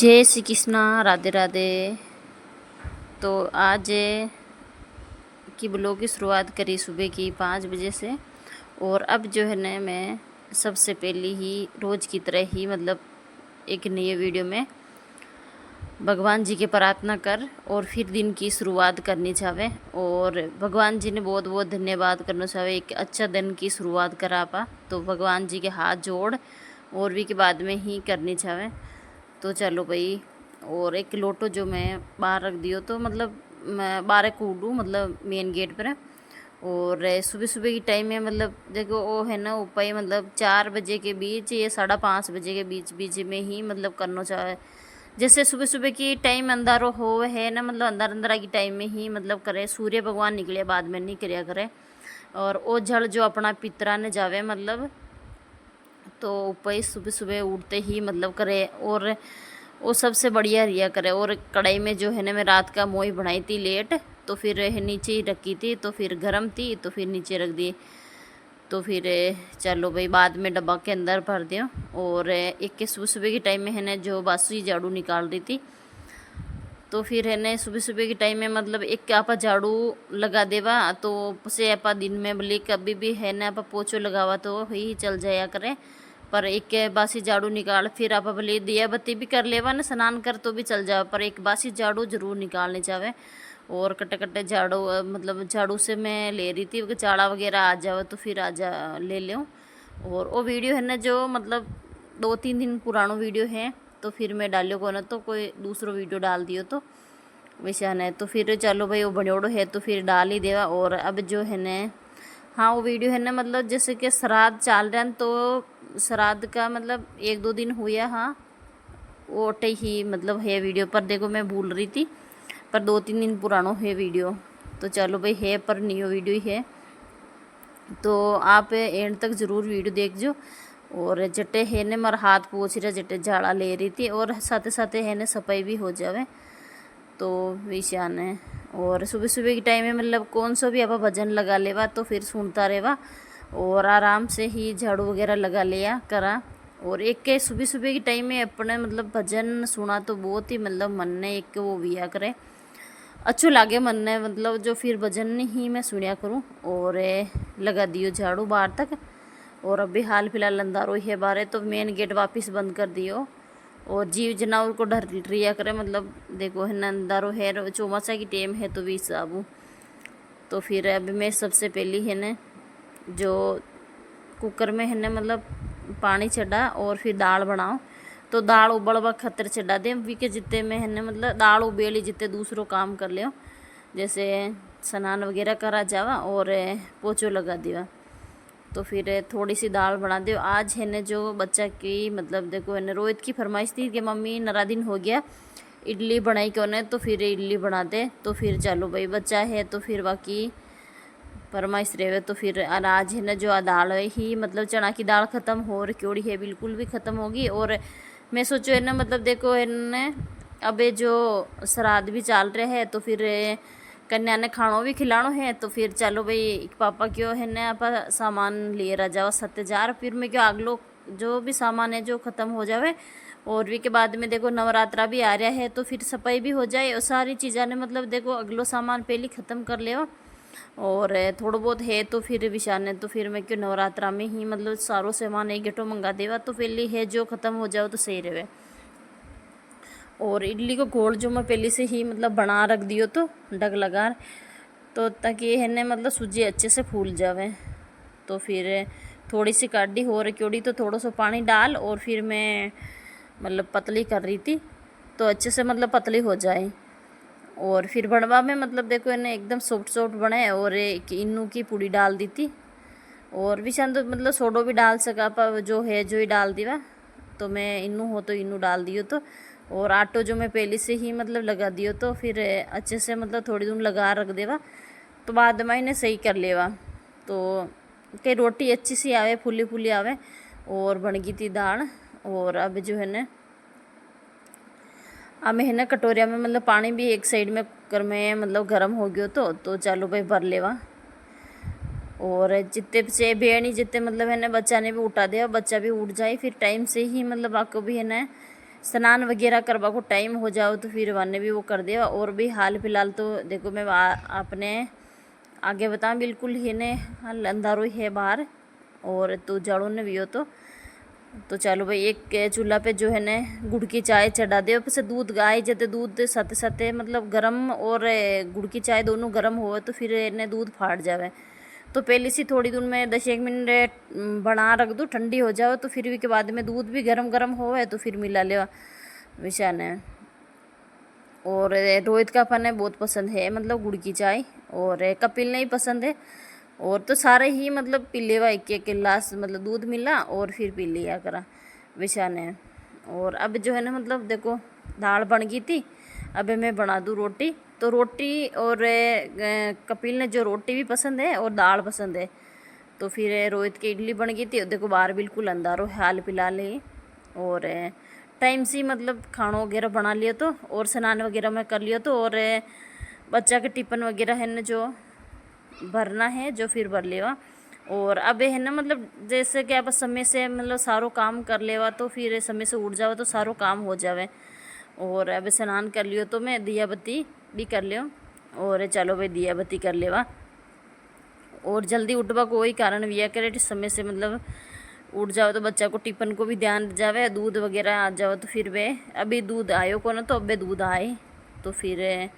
जय श्री कृष्णा, राधे राधे। तो आज की ब्लॉग की शुरुआत करी सुबह की 5 बजे से। और अब जो है ना, मैं सबसे पहले ही रोज़ की तरह ही एक नई वीडियो में भगवान जी की प्रार्थना कर और फिर दिन की शुरुआत करनी चाहे। और भगवान जी ने बहुत बहुत धन्यवाद करना चाहे, एक अच्छा दिन की शुरुआत करा पा। तो भगवान जी के हाथ जोड़ और भी के बाद में ही करनी चाहे। तो चलो भाई, और एक लोटो जो मैं बाहर रख दियो, तो मैं बाहर कूदूँ मेन गेट पर। और सुबह सुबह की टाइम में देखो वो है ना, ऊपर 4 बजे के बीच या 5:30 बजे के बीच बीच में ही करना चाहे। जैसे सुबह सुबह की टाइम अंधारो हो है ना, अंदर अंदर की टाइम में ही करे। सूर्य भगवान निकले बाद में नहीं कराया करे। और वो जल जो अपना पितरा ने जावे तो ऊपर सुबह सुबह उठते ही करे। और वो सबसे बढ़िया रिया करे। और कढ़ाई में जो है ना, मैं रात का मोई बनाई थी लेट, तो फिर नीचे ही रखी थी, तो फिर गर्म थी तो फिर नीचे रख दी। तो फिर चलो भाई, बाद में डब्बा के अंदर भर दियो। और एक के सुबह सुबह के टाइम में है ना, जो बासी झाड़ू निकाल दी थी। तो फिर है ना, सुबह सुबह के टाइम में एक आपा झाड़ू लगा देवा, तो से आपा दिन में बोले कभी भी है ना, आपा पोछो लगावा तो ही चल जाया करे। पर एक बासी झाड़ू निकाल फिर आप भले दिया बत्ती भी कर लेवा ना, स्नान कर तो भी चल जाओ, पर एक बासी झाड़ू जरूर निकालने चाहे। और कटे कटे झाड़ू झाड़ू से मैं ले रही थी कि चाड़ा वगैरह आ जाओ तो फिर आ जा ले लूँ। और वो वीडियो है ना, जो 2-3 दिन पुराना वीडियो है, तो फिर मैं डालियो को ना, तो कोई दूसरो वीडियो डाल दियो तो वैसा है। तो फिर चलो भाई, वो बनियोड़ो है तो फिर डाल ही देवा। और अब जो है ना, हाँ वो वीडियो है ना, जैसे कि श्राद्ध चल रहा है, तो श्राद्ध का 1-2 दिन हुआ। हाँ वो ओटे ही है वीडियो, पर देखो मैं भूल रही थी, पर 2-3 दिन पुरानो है वीडियो। तो चलो भाई है, पर न्यू वीडियो ही है, तो आप एंड तक ज़रूर वीडियो देख जो। और जटे है ने मारा हाथ पोछ रहा, जटे झाड़ा ले रही थी, और साथ साथ है ने सफाई भी हो जावे। तो विशान है। और सुबह सुबह के टाइम में कौन सा भी आप भजन लगा लेवा, तो फिर सुनता रहेवा और आराम से ही झाड़ू वगैरह लगा लिया करा। और एक के सुबह सुबह के टाइम में अपने भजन सुना तो बहुत ही मन ने एक वो विया करे, अच्छो लागे मन ने, जो फिर भजन ही मैं सुनिया करूँ। और लगा दियो झाड़ू बाहर तक। और अभी हाल फिलहाल अंधारो है बारे, तो मेन गेट वापस बंद कर दियो। और जीव जनावर को डर रिया करे, देखो है ना, अंधारो है, चौमासा की टेम है तो भी साबू। तो फिर अभी मैं सबसे पहली है ना, जो कुकर में है ना पानी चढ़ा और फिर दाल बनाओ। तो दाल उबलवा खतर चढ़ा दे भी के जितने में है ना, दाल उबेली जितने दूसरों काम कर लियो, जैसे स्नान वगैरह करा जावा और पोछो लगा दिया। तो फिर थोड़ी सी दाल बना दो। आज है ना, जो बच्चा की देखो है ना, रोहित की फरमाइश थी कि मम्मी नरा दिन हो गया इडली बनाई क्यों ने, तो फिर इडली बना दे। तो फिर चलो भाई, बच्चा है तो फिर बाकी फरमाइश रहे। तो फिर आज है ना, जो दाल है ही चना की दाल ख़त्म हो रखी है, बिल्कुल भी ख़त्म होगी। और मैं सोचो है ना, देखो है ना, अब जो श्राद्ध भी चल रहे है, तो फिर कन्या ने खानो भी खिलानो है। तो फिर चलो भाई, पापा क्यों है ना, आप सामान लिए रह जाओ सत्याचार, फिर मैं क्यों अगलो जो भी सामान है जो ख़त्म हो जावे। और भी के बाद में देखो नवरात्रा भी आ रहा है, तो फिर सफाई भी हो जाए और सारी चीज़ें ने देखो अगलो सामान पहले ख़त्म कर ले। और थोड़ा बहुत है तो फिर विशाल ने, तो फिर मैं क्यों नवरात्रा में ही सारो सामान एक गेटो मंगा देवा, तो पहले है जो ख़त्म हो जाओ तो सही रहे। और इडली को घोल जो मैं पहले से ही बना रख दियो, तो डग लगा, तो ताकि है ना सूजी अच्छे से फूल जावे। तो फिर थोड़ी सी काटी हो रखी, तो थोड़ा सा पानी डाल और फिर मैं पतली कर रही थी, तो अच्छे से पतली हो जाए। और फिर बनवा में देखो इन्हें एकदम सॉफ्ट सॉफ्ट बने। और एक इन्नू की पूड़ी डाल दी थी, और विशान तो सोडो भी डाल सका, पर जो है जो ही डाल दिया। तो मैं इन्नू हो तो इन्नू डाल दियो। तो और आटो जो मैं पहले से ही लगा दियो, तो फिर अच्छे से थोड़ी दूर लगा रख देवा, तो बाद में इन्हें सही कर लेवा। तो कई रोटी अच्छी सी आवे, फूली फूली आवे। और बन गई थी दाल। और अब जो है ना, अब है ना कटोरिया में पानी भी एक साइड में कुकर में गर्म हो गयो, तो चलो भाई भर लेवा। और जितने से बेणी जितने है ना, बच्चा ने भी उठा दिया, बच्चा भी उठ जाए फिर टाइम से ही आको भी है ना स्नान वगैरह करवा को टाइम हो जाओ तो फिर वाने भी वो कर दे। और भी हाल फिलहाल तो देखो मैं आपने आगे बताऊँ, बिल्कुल ही ने हाल अंधारो ही है बाहर, और तो जाड़ों ने भी हो तो चलो भाई एक चूल्हा पे जो है ना गुड़ की चाय चढ़ा दे। फिर से दूध गाय जते दूध सते सते मतलब गर्म और गुड़ की चाय दोनों गर्म हो तो फिर इन्हें दूध फाट जावे। तो पहले सी थोड़ी दूर में 10-1 मिनट बना रख दूँ, ठंडी हो जाओ तो फिर भी के बाद में दूध भी गरम गरम होवे तो फिर मिला ले विशान है। और रोहित का अपन है बहुत पसंद है मतलब गुड़ की चाय, और कपिल नहीं पसंद है। और तो सारे ही मतलब पी लेवा एक गिलास मतलब दूध मिला और फिर पी लिया करा विशान है। और अब जो है ना मतलब देखो दाल बन गई थी, अब मैं बना दूँ रोटी। तो रोटी और कपिल ने जो रोटी भी पसंद है और दाल पसंद है। तो फिर रोहित की इडली बन गई थी। देखो बाहर बिल्कुल अंधारो हाल फिलहाल ही, और टाइम से मतलब खाना वगैरह बना लिया तो, और स्नान वगैरह मैं कर लिया तो, और बच्चा के टिफिन वगैरह है ना जो भरना है जो फिर भर लेवा। और अब है ना मतलब जैसे कि आप समय से मतलब सारो काम कर लेवा तो फिर समय से उठ जाओ तो सारो काम हो जावे। और अब स्नान कर लियो तो मैं दिया बत्ती भी कर लियो, और चलो भाई दिया बत्ती कर लेवा। और जल्दी उठवा कोई कारण भी करे समय से मतलब उठ जाओ तो बच्चा को टिफिन को भी ध्यान जावे, दूध वगैरह आ जाओ तो फिर वे अभी दूध आयो को ना तो अब दूध आए तो फिर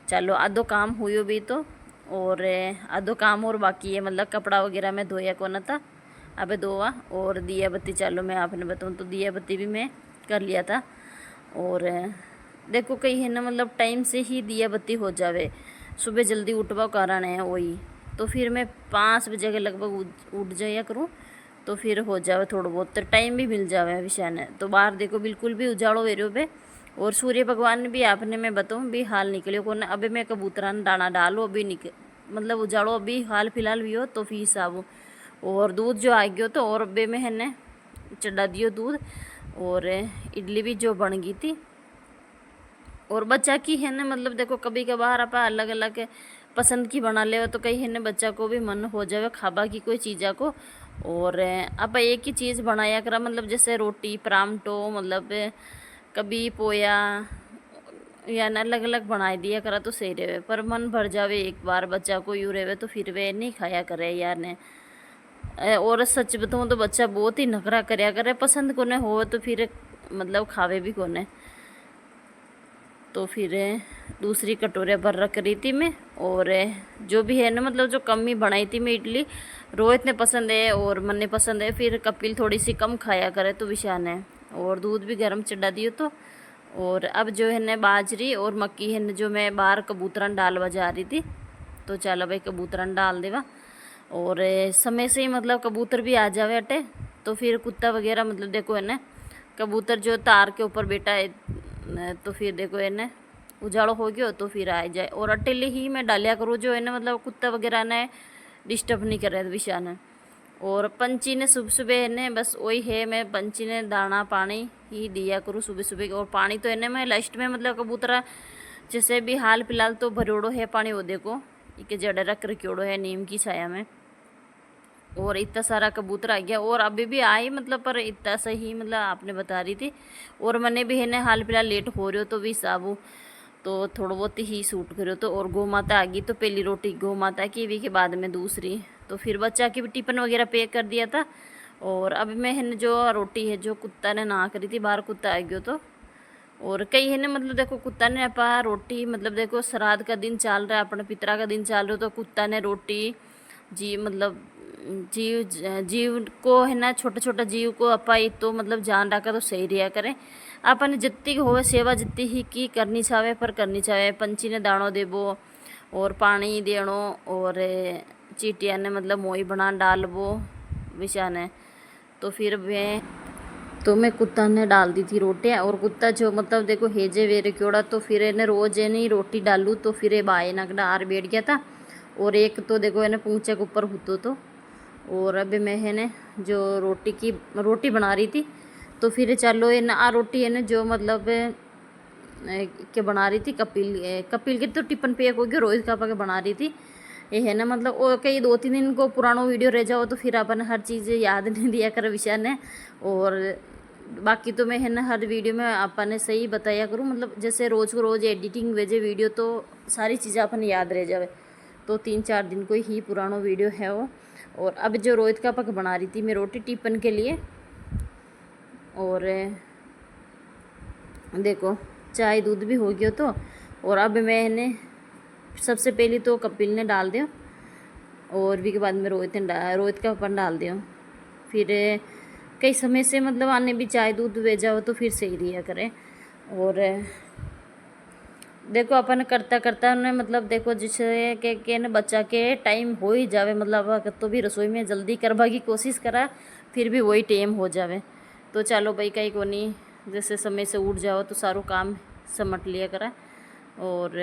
चलो आधो काम हुयो भी तो, और आधो काम और बाकी है मतलब कपड़ा वगैरह मैं धोया को ना था अब धोवा। और दिया बत्ती चलो मैं आपने बताऊँ तो दिया बत्ती भी मैं कर लिया था। और देखो कहीं है ना मतलब टाइम से ही दिया बत्ती हो जावे, सुबह जल्दी उठवा कारण है वही। तो फिर मैं 5 बजे के लगभग उठ जाया करूँ तो फिर हो जावे थोड़ा बहुत तो टाइम भी मिल जावे विषय है। तो बाहर देखो बिल्कुल भी उजाड़ो वेरो पे, और सूर्य भगवान ने भी आपने मैं बताऊँ भी हाल निकलियो को ना। अभी मैं कबूतरा ने दाना डालो अभी मतलब उजाड़ो अभी हाल फिलहाल भी हो तो फीस आवो। और दूध जो आ गयो तो और अबे में है ने चढ़ा दियो दूध, और इडली भी जो बन गई थी। और बच्चा की है ना मतलब देखो कभी कभार आप अलग अलग पसंद की बना ले तो कहीं है ना बच्चा को भी मन हो जावे खाबा की कोई चीज़ा को। और आप एक ही चीज़ बनाया करा मतलब जैसे रोटी परांठो मतलब कभी पोया या ना अलग अलग बनाई दिया करा तो सही रहे। पर मन भर जावे एक बार बच्चा को यूँ रहे तो फिर वे नहीं खाया करे यार ने। और सच बताऊँ तो बच्चा बहुत ही नखरा करया करे, पसंद कोने हो तो फिर मतलब खावे भी कोने। तो फिर दूसरी कटोरे भर रख रही थी मैं, और जो भी है ना मतलब जो कम ही बनाई थी मैं इडली, रोहित ने पसंद है और मन ने पसंद है, फिर कपिल थोड़ी सी कम खाया करे तो विशान है। और दूध भी गर्म चढ़ा दियो तो। और अब जो है ना बाजरी और मक्की है ना जो मैं बाहर कबूतरन डालवा जा रही थी, तो चलो भाई कबूतरन डाल देवा। और समय से ही मतलब कबूतर भी आ जावे अटे तो फिर कुत्ता वगैरह मतलब देखो है ना कबूतर जो तार के ऊपर बैठा है तो फिर देखो है ना उजाड़ो हो गयो तो फिर आ जाए। और अटेले ही मैं डालिया करूँ जो है ना मतलब कुत्ता वगैरह ने डिस्टर्ब नहीं करे विषा ने। और पंछी ने सुबह सुबह है ना बस वही है मैं पंछी ने दाना पानी ही दिया करूँ सुबह सुबह। और पानी तो है ना मैं लास्ट में मतलब कबूतरा जैसे भी हाल फिलहाल तो भरोड़ो है पानी वो देखो एक जड़ रख रखियोड़ो है नीम की छाया में। और इतना सारा कबूतर आ गया और अभी भी आई मतलब पर इतना सही मतलब आपने बता रही थी। और मैंने भी है ना हाल फिलहाल लेट हो रहे हो तो भी साबू तो थोड़ा बहुत ही सूट करो। तो और गौ माता आ गई तो पहली रोटी गौ माता की भी के बाद में दूसरी, तो फिर बच्चा की भी टिफिन वगैरह पैक कर दिया था। और अभी मैं है ना जो रोटी है जो कुत्ता ने ना करी थी बाहर कुत्ता आ गयो तो। और कई है ना मतलब देखो कुत्ता ने अपा रोटी मतलब देखो श्राद्ध का दिन चल रहा है अपने पितरा का दिन चल रहा है तो कुत्ता ने रोटी जी मतलब जीव जीव को है ना छोटा छोटा जीव को अपा तो मतलब जान रखा तो सही रिया करें। अपन जितनी होवे सेवा जितनी ही की करनी चाहे पर करनी चाहे। पंछी ने दाणो देबो और पानी देनो और चीटिया ने मतलब मोई बना डालबो विषा ने। तो फिर मैं कुत्ता ने डाल दी थी रोटियाँ। और कुत्ता जो मतलब देखो हेजे वेरे क्योड़ा तो फिर इन्हें रोज नहीं रोटी डालूँ तो फिर बाए नगड़ा आर बैठ गया था। और एक तो देखो इन्हें पूंछे के ऊपर हुतो तो। और अभी मैं है ना जो रोटी बना रही थी तो फिर चलो ये ना रोटी है ना जो मतलब के बना रही थी कपिल के तो टिफिन पैक हो गया रोहित का के बना रही थी ये है ना मतलब वो कई 2-3 दिन को पुरानो वीडियो रह जाओ तो फिर अपन हर चीज़ याद नहीं दिया कर विषय ने। और बाकी तो मैं है ना हर वीडियो में आपने सही बताया करूँ, मतलब जैसे रोज़ को रोज़ एडिटिंग वेजे वीडियो तो सारी चीज़ें अपन याद रह जावे। तो 3-4 दिन को ही पुरानो वीडियो है वो। और अब जो रोहित का पक बना रही थी मैं रोटी टिफिन के लिए। और देखो चाय दूध भी हो गया तो। और अब मैंने सबसे पहले तो कपिल ने डाल दिया, और भी के बाद में रोहित का अपन डाल दिया। फिर कई समय से मतलब आने भी चाय दूध भेजा हो तो फिर सही रिया करें। और देखो अपन करता करता ने मतलब देखो जिसे के न बच्चा के टाइम हो ही जावे, मतलब तो भी रसोई में जल्दी करवा की कोशिश करा फिर भी वही टाइम हो जावे। तो चलो भाई कहीं को नहीं, जैसे समय से उठ जाओ तो सारो काम समट लिया करा। और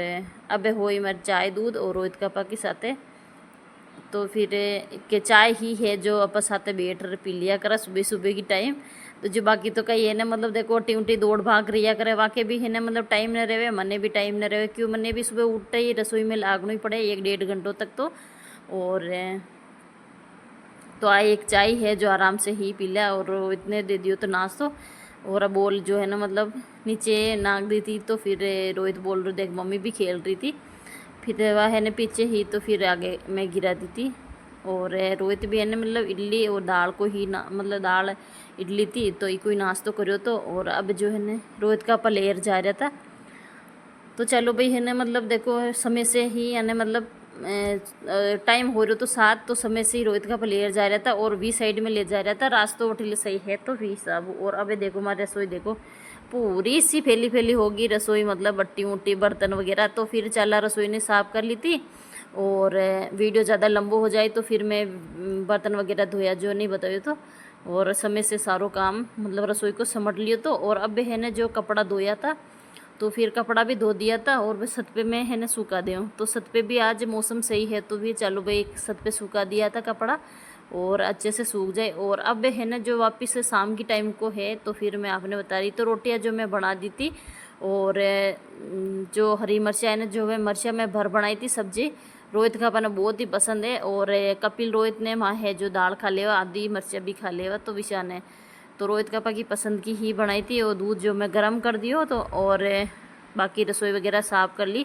अब हो मेरे चाय दूध और रोहित का पा के साथे। तो फिर के चाय ही है जो अपन साथे बैठ पी लिया करा सुबह सुबह की टाइम। तो जो बाकी तो कहीं है ना मतलब देखो टी दौड़ भाग रिया करे वाके भी है ना, मतलब टाइम न रहे, मने भी टाइम न रहे, क्यों मने भी सुबह उठते ही रसोई में लागना ही पड़े 1-1.5 घंटों तक तो। और तो आई एक चाय है जो आराम से ही पी लिया, और इतने दे दियो तो नाश्तो। और अब बोल जो है ना मतलब नीचे नाक दी थी, तो फिर रोहित बोल रहे देख मम्मी भी खेल रही थी, फिर वह है ना पीछे ही तो फिर आगे मैं गिरा दी थी। और रोहित भी है ना मतलब इडली और दाल को ही ना, मतलब दाल इडली थी तो ये कोई नाश्तो करो तो। और अब जो है ना रोहित का पलेर जा रहा था। तो चलो भाई है ना मतलब देखो समय से ही है ना मतलब टाइम हो रहा तो 7 तो समय से ही रोहित का प्लेयर जा रहा था और वी साइड में ले जा रहा था, रास्ता होटल सही है तो भी सब। और अबे देखो हमारी रसोई देखो पूरी सी फैली फैली होगी रसोई, मतलब बट्टी उट्टी बर्तन वगैरह। तो फिर चला रसोई ने साफ कर ली थी। और वीडियो ज़्यादा लंबो हो जाए तो फिर मैं बर्तन वगैरह धोया जो नहीं बताया तो। और समय से सारो काम मतलब रसोई को समट लियो तो। और अब है ना जो कपड़ा धोया था तो फिर कपड़ा भी धो दिया था और मैं छत पे में है ना सूखा दे। तो छत पे भी आज मौसम सही है तो भी चलो भाई छत पे सूखा दिया था कपड़ा और अच्छे से सूख जाए। और अब है ना जो वापस से शाम की टाइम को है तो फिर मैं आपने बता रही तो रोटियां जो मैं बना दी थी। और जो हरी मिर्चा है ना जो है मिर्चा मैं भर बनाई थी सब्जी, रोहित का अपना बहुत ही पसंद है। और कपिल रोहित ने माँ है जो दाल खा लेवा आधी मिर्चा भी खा लेवा, तो विशान है तो रोहित का की पसंद की ही बनाई थी। और दूध जो मैं गर्म कर दियो तो। और बाकी रसोई वगैरह साफ कर ली।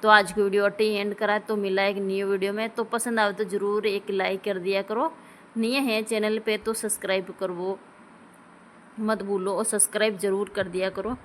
तो आज की वीडियो अट्टी एंड करा, तो मिला एक न्यू वीडियो में। तो पसंद आए तो ज़रूर एक लाइक कर दिया करो, नए हैं चैनल पे तो सब्सक्राइब करवो मत भूलो और सब्सक्राइब ज़रूर कर दिया करो।